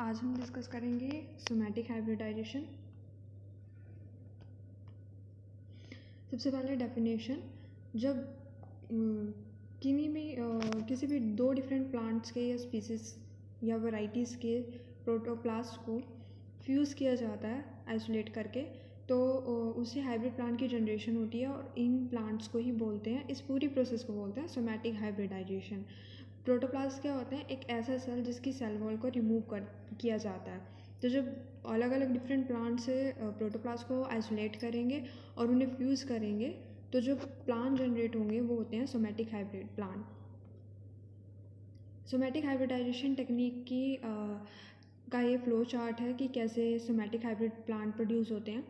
आज हम डिस्कस करेंगे सोमैटिक हाइब्रिडाइजेशन। सबसे पहले डेफिनेशन, जब किसी भी दो डिफरेंट प्लांट्स के या स्पीसीज या वैरायटीज़ के प्रोटोप्लास्ट को फ्यूज़ किया जाता है आइसोलेट करके, तो उससे हाइब्रिड प्लांट की जनरेशन होती है और इन प्लांट्स को ही बोलते हैं, इस पूरी प्रोसेस को बोलते हैं सोमैटिक हाइब्रिडाइजेशन। प्रोटोप्लास्ट क्या होते हैं? एक ऐसा सेल जिसकी सेल वॉल को रिमूव किया जाता है। तो जब अलग अलग डिफरेंट प्लांट से प्रोटोप्लास्ट को आइसोलेट करेंगे और उन्हें फ्यूज़ करेंगे, तो जो प्लांट जनरेट होंगे वो होते हैं somatic hybrid plant. Somatic hybridization technique का ये फ्लो चार्ट है कि कैसे सोमैटिक हाइब्रिड प्लांट प्रोड्यूस होते हैं।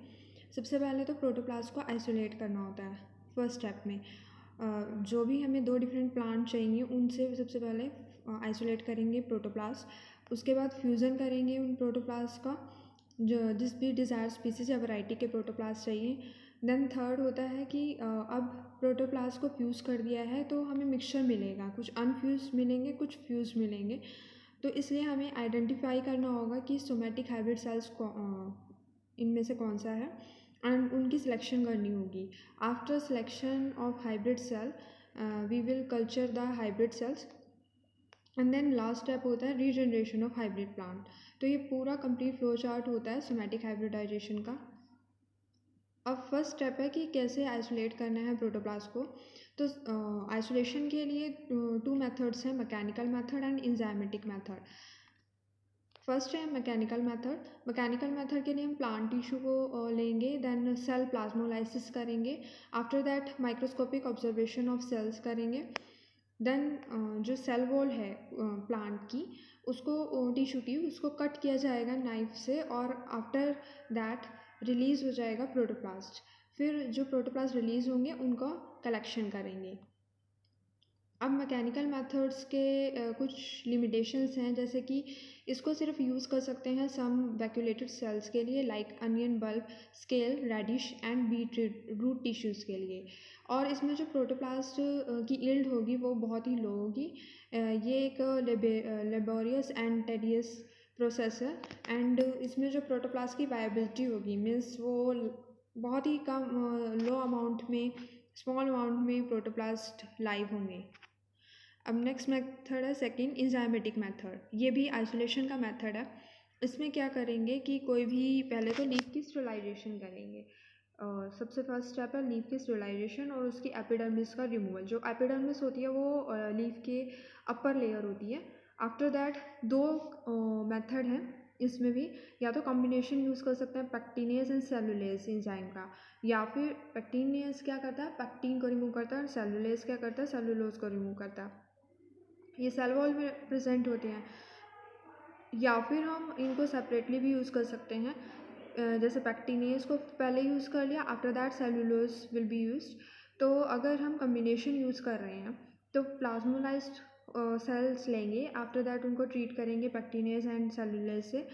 सबसे पहले तो प्रोटोप्लास्ट को आइसोलेट करना होता है। फर्स्ट स्टेप में जो भी हमें दो डिफरेंट प्लांट चाहिए उनसे सबसे पहले आइसोलेट करेंगे प्रोटोप्लास्ट। उसके बाद फ्यूज़न करेंगे उन प्रोटोप्लास्ट का, जो जिस भी डिज़ायर स्पीसीज या वैरायटी के प्रोटोप्लास्ट चाहिए। देन थर्ड होता है कि अब प्रोटोप्लास्ट को फ्यूज़ कर दिया है तो हमें मिक्सचर मिलेगा, कुछ अनफ्यूज मिलेंगे, कुछ फ्यूज मिलेंगे। तो इसलिए हमें आइडेंटिफाई करना होगा कि सोमैटिक हाइब्रिड सेल्स इनमें से कौन सा है एंड उनकी सिलेक्शन करनी होगी। After selection of hybrid cell we will culture the hybrid cells and then last step होता है रीजनरेशन ऑफ हाइब्रिड प्लांट। तो ये पूरा कंप्लीट फ्लो चार्ट होता है सोमैटिक हाइब्रिडाइजेशन का। अब फर्स्ट स्टेप है कि कैसे आइसोलेट करना है प्रोटोप्लास्ट को। तो आइसोलेशन के लिए टू मेथड्स हैं, mechanical method and enzymatic method. First है मैकेनिकल मेथड। मैकेनिकल मेथड के लिए हम प्लांट टिश्यू को लेंगे, देन सेल प्लाज्मोलाइसिस करेंगे। After that microscopic observation of cells करेंगे। देन जो सेल वॉल है प्लांट की, उसको टिश्यू की उसको कट किया जाएगा नाइफ से और आफ्टर दैट रिलीज़ हो जाएगा प्रोटोप्लास्ट। फिर जो प्रोटोप्लास्ट रिलीज़ होंगे उनका कलेक्शन करेंगे। अब मैकेनिकल मेथड्स के कुछ लिमिटेशंस हैं, जैसे कि इसको सिर्फ यूज़ कर सकते हैं सम वैक्यूलेटेड सेल्स के लिए, like onion bulb, scale, radish and beetroot tissues के लिए। और इसमें जो प्रोटोप्लास्ट की यील्ड होगी वो बहुत ही लो होगी। ये एक लेबोरियस एंड टेडियस प्रोसेस है एंड इसमें जो प्रोटोप्लास्ट की वायबिलिटी होगी, मीन्स वो बहुत ही कम लो अमाउंट में, स्मॉल अमाउंट में प्रोटोप्लास्ट लाइव होंगे। अब नेक्स्ट मेथड है सेकंड, एंजाइमेटिक मेथड। ये भी आइसोलेशन का मेथड है। इसमें क्या करेंगे कि कोई भी पहले तो लीफ की स्टेरिलाइजेशन करेंगे। सबसे फर्स्ट स्टेप है लीफ की स्टेरिलाइजेशन और उसकी एपिडर्मिस का रिमूवल। जो एपिडर्मिस होती है वो लीफ के अपर लेयर होती है। आफ्टर दैट दो मेथड हैं इसमें भी, या तो कॉम्बिनेशन यूज़ कर सकते हैं पेक्टिनेज एंड सेलुलेज एंजाइम का, या फिर पेक्टिनेज क्या करता है, पेक्टिन को रिमूव करता है, और सेलुलेज क्या करता है, सेलुलोज को रिमूव करता है। ये सेल वॉल में प्रेजेंट होते हैं। या फिर हम इनको सेपरेटली भी यूज़ कर सकते हैं, जैसे पेक्टिनेज को पहले यूज़ कर लिया, after that cellulose will be used. तो अगर हम कम्बिनेशन यूज़ कर रहे हैं तो प्लाज्मोलाइज्ड सेल्स लेंगे, आफ्टर दैट उनको ट्रीट करेंगे पेक्टिनेज एंड सेलुलोज से,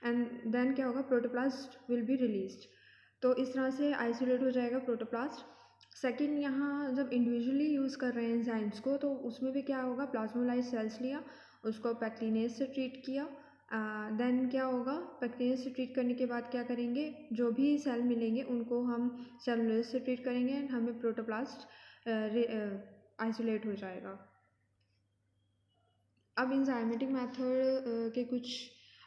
एंड देन क्या होगा, प्रोटोप्लास्ट विल बी रिलीज्ड। तो इस तरह से आइसोलेट हो जाएगा प्रोटोप्लास्ट। सेकंड, यहाँ जब इंडिविजुअली यूज़ कर रहे हैं एंजाइम्स को, तो उसमें भी क्या होगा, प्लाज्मोलाइज्ड सेल्स लिया, उसको पेक्टिनेज से ट्रीट किया। देन क्या होगा, पेक्टिनेज से ट्रीट करने के बाद क्या करेंगे, जो भी सेल मिलेंगे उनको हम सेलुलोज से ट्रीट करेंगे एंड हमें प्रोटोप्लास्ट आइसोलेट हो जाएगा। अब एंजाइमेटिक मेथड के कुछ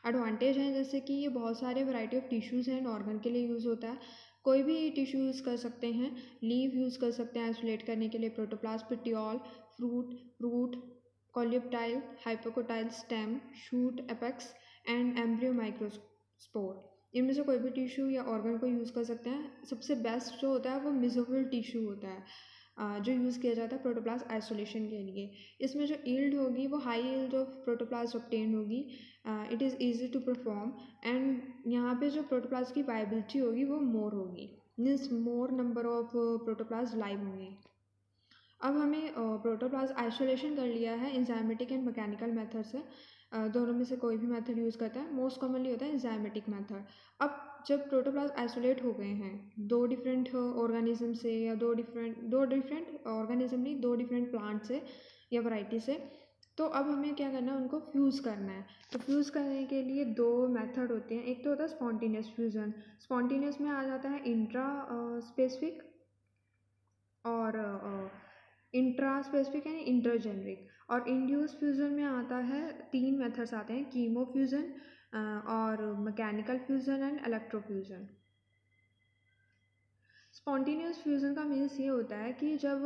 एडवांटेज हैं, जैसे कि ये बहुत सारे variety of tissues and organ के लिए यूज़ होता है। कोई भी टिश्यू यूज़ कर सकते हैं। लीव यूज़ कर सकते हैं आइसोलेट करने के लिए protoplast, petiole, fruit, root, coleoptile, hypocotyl, stem, shoot, apex and embryo microspore. इनमें से कोई भी टिश्यू या ऑर्गन को यूज़ कर सकते हैं। सबसे बेस्ट जो होता है वो मेसोफिल टिश्यू होता है, जो यूज़ किया जाता है प्रोटोप्लास्ट आइसोलेशन के लिए। इसमें जो यील्ड होगी वो high yield of protoplast obtain होगी। It is easy to perform and यहाँ पे जो प्रोटोप्लास्ट की वायबिलिटी होगी वो मोर होगी, means more number of protoplast live होंगे। अब हमें प्रोटोप्लास्ट आइसोलेशन कर लिया है एंजाइमेटिक एंड मैकेनिकल मेथड से। दोनों में से कोई भी मेथड यूज़ करता है, मोस्ट कॉमनली होता है एंजाइमेटिक मेथड। अब जब प्रोटोप्लास्ट आइसोलेट हो गए हैं दो डिफरेंट ऑर्गेनिज्म से, या दो डिफरेंट ऑर्गेनिज्म नहीं, दो डिफरेंट प्लांट से या वैरायटी से, तो अब हमें क्या करना है, उनको फ्यूज़ करना है। तो फ्यूज़ करने के लिए दो मेथड होते हैं। एक तो होता है स्पॉन्टेनियस फ्यूज़न। स्पॉन्टेनियस में आ जाता है इंट्रा स्पेसिफिक और इंट्रा स्पेसिफिक यानी इंटरजेनरिक। और इंड्यूस फ्यूज़न में आता है, तीन मेथड्स आते हैं, कीमो फ्यूज़न और mechanical fusion and electrofusion. Spontaneous fusion का मीन्स ये होता है कि जब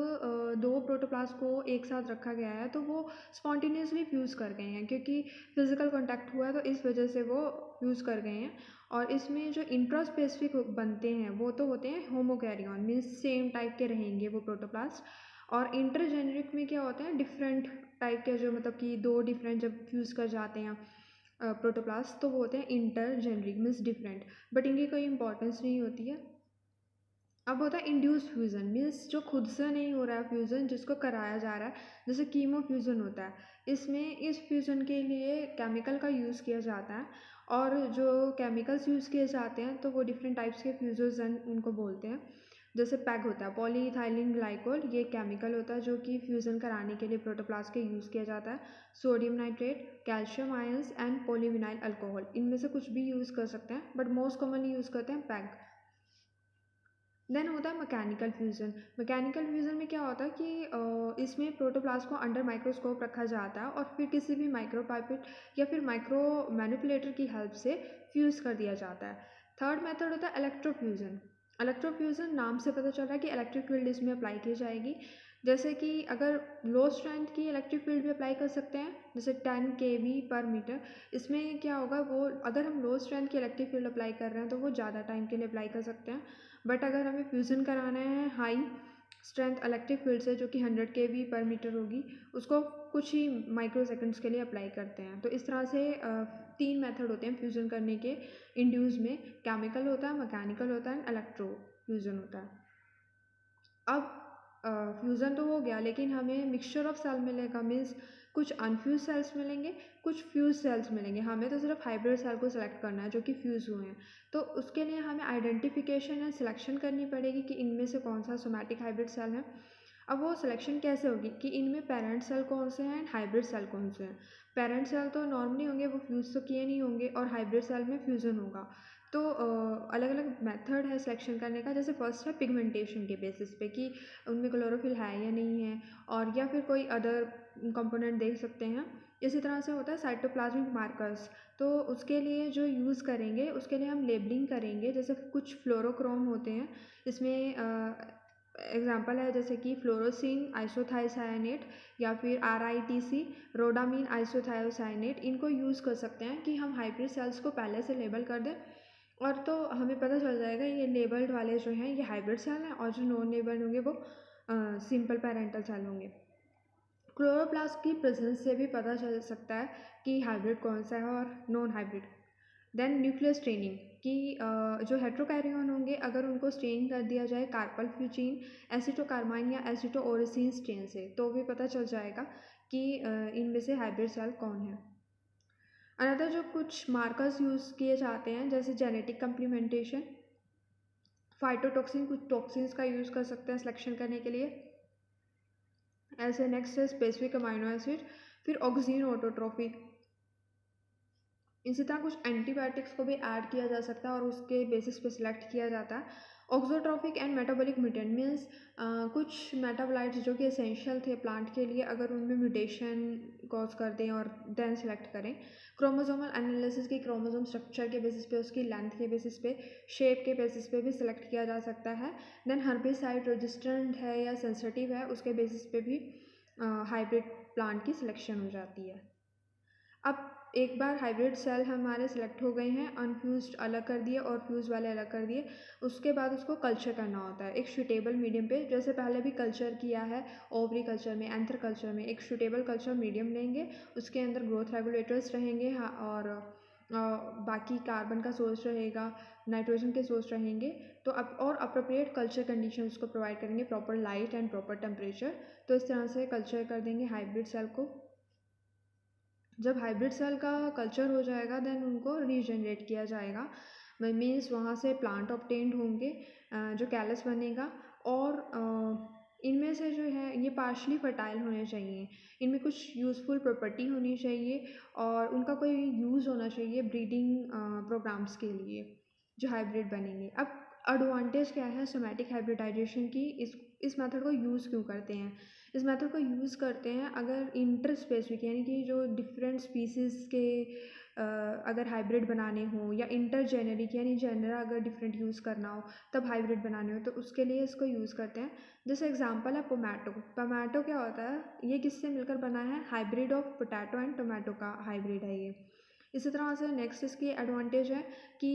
दो प्रोटोप्लास्ट को एक साथ रखा गया है तो वो स्पॉन्टेनियसली फ्यूज़ कर गए हैं, क्योंकि फिजिकल कांटेक्ट हुआ है तो इस वजह से वो फ्यूज़ कर गए हैं। और इसमें जो इंट्रास्पेसिफिक बनते हैं वो तो होते हैं होमोकैरियन, मीन्स सेम टाइप के रहेंगे वो प्रोटोप्लास्ट। और इंटरजेनरिक में क्या होते हैं, डिफरेंट टाइप के, जो मतलब कि दो डिफरेंट जब फ्यूज़ कर जाते हैं प्रोटोप्लास्ट तो वो होते हैं इंटरजेनरिक, मीन्स डिफरेंट, बट इनकी कोई इंपॉर्टेंस नहीं होती है। अब होता है इंड्यूस फ्यूज़न, मीन्स जो खुद से नहीं हो रहा है फ्यूज़न, जिसको कराया जा रहा है, जैसे कीमो फ्यूज़न होता है। इसमें इस फ्यूज़न के लिए केमिकल का यूज़ किया जाता है, और जो केमिकल्स यूज़ किए जाते हैं तो वो डिफरेंट टाइप्स के फ्यूज़न उनको बोलते हैं। जैसे पैग होता है, पॉलीइथाइलिन ग्लाइकोल, ये केमिकल होता है जो कि फ्यूज़न कराने के लिए प्रोटोप्लास्ट के यूज़ किया जाता है। Sodium nitrate, calcium ions and polyvinyl alcohol, इनमें से कुछ भी यूज़ कर सकते हैं, बट मोस्ट कॉमनली यूज़ करते हैं पैग। देन होता है मैकेनिकल फ्यूज़न। मैकेनिकल फ्यूज़न में क्या होता है कि इसमें प्रोटोप्लास्ट को अंडर माइक्रोस्कोप रखा जाता है और फिर किसी भी माइक्रोपाइपेट या फिर माइक्रो मैनिपुलेटर की हेल्प से फ्यूज़ कर दिया जाता है। थर्ड मेथड होता है इलेक्ट्रोफ्यूज़न। इलेक्ट्रोफ्यूज़न नाम से पता चल रहा है कि इलेक्ट्रिक फील्ड इसमें अप्लाई की जाएगी। जैसे कि अगर लो स्ट्रेंथ की इलेक्ट्रिक फील्ड भी अप्लाई कर सकते हैं, जैसे 10 केवी पर मीटर। इसमें क्या होगा, वो अगर हम लो स्ट्रेंथ की इलेक्ट्रिक फील्ड अप्लाई कर रहे हैं तो वो ज़्यादा टाइम के लिए अप्लाई कर सकते हैं। बट अगर हमें फ्यूज़न कराना है हाई स्ट्रेंथ इलेक्ट्रिक फील्ड से, जो कि 100 केवी पर मीटर होगी, उसको कुछ ही माइक्रो सेकंड्स के लिए अप्लाई करते हैं। तो इस तरह से तीन मेथड होते हैं फ्यूज़न करने के इंड्यूस में, केमिकल होता है, मैकेनिकल होता है, इलेक्ट्रो फ्यूज़न होता है। अब फ्यूज़न तो हो गया, लेकिन हमें मिक्सचर ऑफ सेल मिलेगा, मीन्स कुछ अनफ्यूज सेल्स मिलेंगे, कुछ फ्यूज सेल्स मिलेंगे। हमें तो सिर्फ हाइब्रिड सेल को सिलेक्ट करना है जो कि फ्यूज़ हुए हैं। तो उसके लिए हमें आइडेंटिफिकेशन एंड सिलेक्शन करनी पड़ेगी कि इनमें से कौन सा सोमैटिक हाइब्रिड सेल है। अब वो सिलेक्शन कैसे होगी कि इनमें पेरेंट सेल कौन से हैं एंड हाइब्रिड सेल कौन से हैं। पेरेंट सेल तो नॉर्मली होंगे, वो फ्यूज़ तो किए नहीं होंगे, और हाइब्रिड सेल में फ्यूज़न होगा। तो अलग अलग मेथड है सिलेक्शन करने का। जैसे फर्स्ट है पिगमेंटेशन के बेसिस पे कि उनमें क्लोरोफिल है या नहीं है, और या फिर कोई अदर कंपोनेंट देख सकते हैं। इसी तरह से होता है साइटोप्लाज्मिक मार्कर्स। तो उसके लिए जो यूज़ करेंगे, उसके लिए हम लेबलिंग करेंगे। जैसे कुछ फ्लोरोक्रोम होते हैं, इसमें एग्जांपल है जैसे कि फ्लोरोसिन आइसोथायोसायानेट या फिर RITC रोडामीन आइसोथायोसायानेट। इनको यूज़ कर सकते हैं कि हम हाइब्रिड सेल्स को पहले से लेबल कर दें, और तो हमें पता चल जाएगा ये लेबल्ड वाले जो हैं ये हाइब्रिड सेल हैं, और जो नॉन लेबल्ड होंगे वो सिंपल पेरेंटल सेल होंगे। क्लोरोप्लास्ट की प्रेजेंस से भी पता चल सकता है कि हाइब्रिड कौन सा है और non hybrid. Then nuclear staining कि जो हेट्रोकैरियन होंगे, अगर उनको स्ट्रेन कर दिया जाए कार्पल फ्यूजीन, एसिटोकार्माइन या एसिटोओरिसिन स्ट्रेन से, तो भी पता चल जाएगा कि इनमें से हाइब्रिड सेल कौन है। अनदर जो कुछ मार्कर्स यूज़ किए जाते हैं, जैसे जेनेटिक कम्प्लीमेंटेशन, फाइटोटॉक्सिन, कुछ टॉक्सिन्स का यूज़ कर सकते हैं सिलेक्शन करने के लिए। ऐसे नेक्स्ट है स्पेसिफिक अमाइनो एसिड, फिर ऑक्सीजन ऑटोट्रॉफी। इसी तरह कुछ एंटीबायोटिक्स को भी ऐड किया जा सकता है और उसके बेसिस पे सिलेक्ट किया जाता है। ऑक्सोट्रॉफिक एंड मेटाबॉलिक म्यूटेंट मीन्स कुछ मेटाबोलाइट्स जो कि एसेंशियल थे प्लांट के लिए, अगर उनमें म्यूटेशन कॉज कर दें और देन सेलेक्ट करें। क्रोमोसोमल एनालिसिस की क्रोमोसोम स्ट्रक्चर के बेसिस पे, उसकी लेंथ के बेसिस पे, शेप के बेसिस पे भी सिलेक्ट किया जा सकता है। देन हर्बिसाइड रेजिस्टेंट है या सेंसिटिव है, उसके बेसिस पे भी हाइब्रिड प्लांट की सिलेक्शन हो जाती है। अब एक बार हाइब्रिड सेल हमारे सिलेक्ट हो गए हैं, अनफ्यूज्ड अलग कर दिए और फ्यूज़ वाले अलग कर दिए, उसके बाद उसको कल्चर करना होता है एक सूटेबल मीडियम पे। जैसे पहले भी कल्चर किया है ओवरी कल्चर में, एंथर कल्चर में, एक सूटेबल कल्चर मीडियम लेंगे, उसके अंदर ग्रोथ रेगुलेटर्स रहेंगे, और बाकी कार्बन का सोर्स रहेगा, नाइट्रोजन के सोर्स रहेंगे। तो अब और अप्रोप्रिएट कल्चर कंडीशन उसको प्रोवाइड करेंगे, proper light and proper temperature. तो इस तरह से कल्चर कर देंगे हाइब्रिड सेल को। जब हाइब्रिड सेल का कल्चर हो जाएगा, देन उनको रीजनरेट किया जाएगा, मीन्स वहाँ से प्लांट ऑब्टेन्ड होंगे जो कैलस बनेगा। और इनमें से जो है ये पार्शली फर्टाइल होने चाहिए, इनमें कुछ यूज़फुल प्रॉपर्टी होनी चाहिए और उनका कोई यूज़ होना चाहिए ब्रीडिंग प्रोग्राम्स के लिए जो हाइब्रिड बनेंगे। अब एडवांटेज क्या है सोमैटिक हाइब्रिडाइजेशन की, इस मेथड को यूज़ क्यों करते हैं? इस मेथड को यूज़ करते हैं अगर इंटर स्पेसिफिक यानी कि जो डिफरेंट स्पीसीज़ के अगर हाइब्रिड बनाने हो या इंटर जेनेरिक यानी जेनर अगर डिफरेंट यूज़ करना हो तब हाइब्रिड बनाने हो तो उसके लिए इसको यूज़ करते हैं। जैसे एग्जांपल है पोमैटो। पोमैटो क्या होता है, ये किससे मिलकर बना है? Hybrid of potato and tomato का हाइब्रिड है ये। इसी तरह से नेक्स्ट इसकी एडवांटेज है कि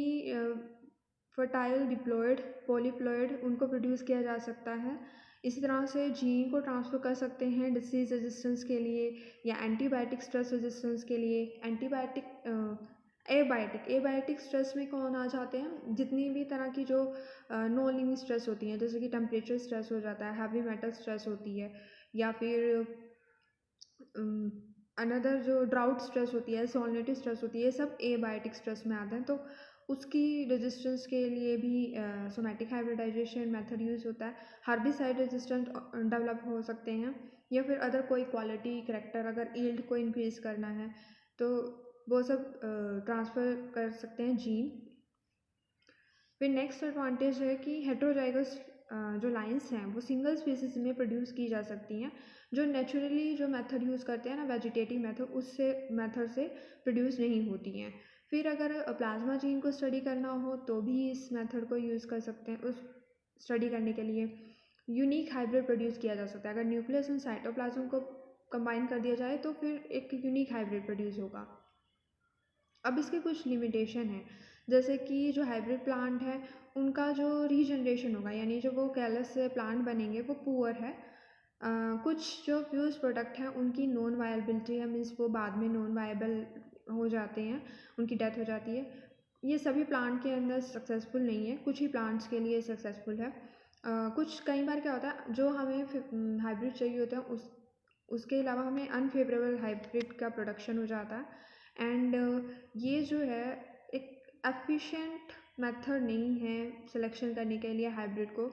फर्टाइल डिप्लॉयड पॉलीप्लॉयड उनको प्रोड्यूस किया जा सकता है। इसी तरह से जीन को ट्रांसफ़र कर सकते हैं डिसीज़ रेजिस्टेंस के लिए या एंटीबायोटिक स्ट्रेस रेजिस्टेंस के लिए। एबायोटिक स्ट्रेस में कौन आ जाते हैं? जितनी भी तरह की जो नॉन लिविंग स्ट्रेस होती हैं, जैसे कि टेम्परेचर स्ट्रेस हो जाता है, हैवी मेटल स्ट्रेस होती है, या फिर अनदर जो ड्राउट स्ट्रेस होती है, सॉलिनिटी स्ट्रेस होती है, ये सब एबायोटिक स्ट्रेस में आते हैं। तो उसकी रेजिस्टेंस के लिए भी सोमैटिक हाइब्रिडाइजेशन मेथड यूज़ होता है। हर्बिसाइड रेजिस्टेंट डेवलप हो सकते हैं या फिर अदर कोई क्वालिटी करैक्टर अगर यील्ड को इंक्रीज़ करना है तो वो सब ट्रांसफ़र कर सकते हैं जीन। फिर नेक्स्ट एडवांटेज है कि हेटेरोजाइगस जो लाइन्स हैं वो सिंगल स्पीसीज में प्रोड्यूस की जा सकती हैं, जो नेचुरली जो मेथड यूज़ करते हैं ना वेजिटेटिव मेथड, उससे मेथड से प्रोड्यूस नहीं होती हैं। फिर अगर प्लाज्मा जीन को स्टडी करना हो तो भी इस मेथड को यूज़ कर सकते हैं। उस स्टडी करने के लिए यूनिक हाइब्रिड प्रोड्यूस किया जा सकता है। अगर न्यूक्लियस एंड साइटोप्लाज्म को कंबाइन कर दिया जाए तो फिर एक यूनिक हाइब्रिड प्रोड्यूस होगा। अब इसके कुछ लिमिटेशन हैं, जैसे कि जो हाइब्रिड प्लांट है उनका जो रीजनरेशन होगा यानी जो वो कैलस से प्लांट बनेंगे वो पुअर है। कुछ जो फ्यूज प्रोडक्ट हैं उनकी नॉन वायबिलिटी है, मीन्स वो बाद में नॉन वायबल हो जाते हैं, उनकी डेथ हो जाती है। ये सभी प्लांट के अंदर सक्सेसफुल नहीं है, कुछ ही प्लांट्स के लिए सक्सेसफुल है। कुछ कई बार क्या होता है जो हमें हाइब्रिड चाहिए होता है उसके अलावा हमें अनफेवरेबल हाइब्रिड का प्रोडक्शन हो जाता है। एंड ये जो है एक एफिशिएंट मेथड नहीं है सिलेक्शन करने के लिए हाइब्रिड को,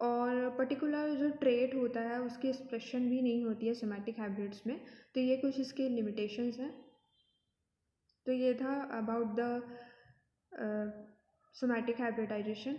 और पर्टिकुलर जो ट्रेट होता है उसकी एक्सप्रेशन भी नहीं होती है सोमैटिक हाइब्रिड्स में। तो ये कुछ इसके लिमिटेशंस हैं। तो ये था अबाउट द सोमैटिक हाइब्रिडाइजेशन।